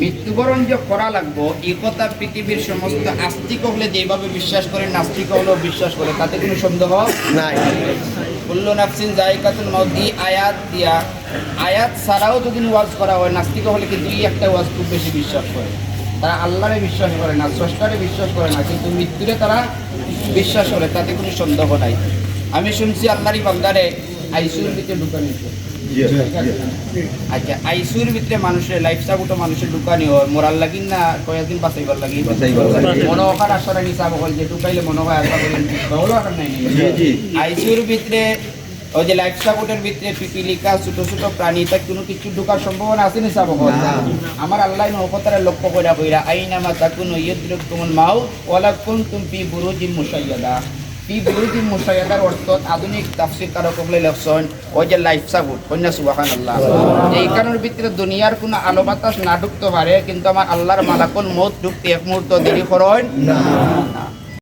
মৃত্যুবরণ যে করা লাগবো এই কথা পৃথিবীর সমস্ত আস্তিক হলে যেভাবে বিশ্বাস করে নাস্তিক হলেও বিশ্বাস করে, তাতে কোনো সন্দেহ নাই। কুল্লু নাফসিন যায়কাতুল মাউত এই আয়াত দিয়া, আয়াত ছাড়াও যদি ওয়াজ করা হয় নাস্তিক হলে কিন্তু এই একটা ওয়াজ খুব বেশি বিশ্বাস করে। তারা আল্লাহরে বিশ্বাস করে না, স্রষ্টারে বিশ্বাস করে না, কিন্তু মৃত্যুরে তারা বিশ্বাস করে, তাতে কোনো সন্দেহ নাই। আমি শুনছি আল্লাহরই বান্দারে আইসিইউর ভিতরে ঢুকানি। আচ্ছা, আইসিইউর ভিতরে মানুষের লাইফ সাপোর্ট মানুষের ঢুকানি হয় মোরাল লাগিন না কয়েকদিন বাঁচাইবার লাগি, মনে অকার আসরে নিসাব হল যে ঢুকাইলে মনে হয় আশা করেন বহুল আকার নাই। আইসিইউর ভিতরে ওই যে লাইফ সাপোর্টের ভিতরে পিপিলিকা ছোট ছোট প্রাণী তা কোনো কিছু ঢোকার সম্ভাবনা আছে নি সাব? আমার আল্লাহ নৌকতারে লক্ষ্য কইরা কইরা আইনামা তাকুনু ইয়ুদরিকুমুল মাউত ওয়ালা কুনতুম ফি বুরুজিন মুশাইয়াদা। ফি বুরুজিন মুশাইয়াদার অর্থ আধুনিক তাফসীর কারকগুলো লেখছেন ওই যে লাইফ সাপোর্ট, কন্যা সুবহানাল্লাহ। এই কারণের ভিতরে দুনিয়ার কোনো আলো বাতাস না ঢুকতে পারে, কিন্তু আমার আল্লাহর মালাকুল মউত ঢুকতে এক মুহূর্ত দেরি করেন না।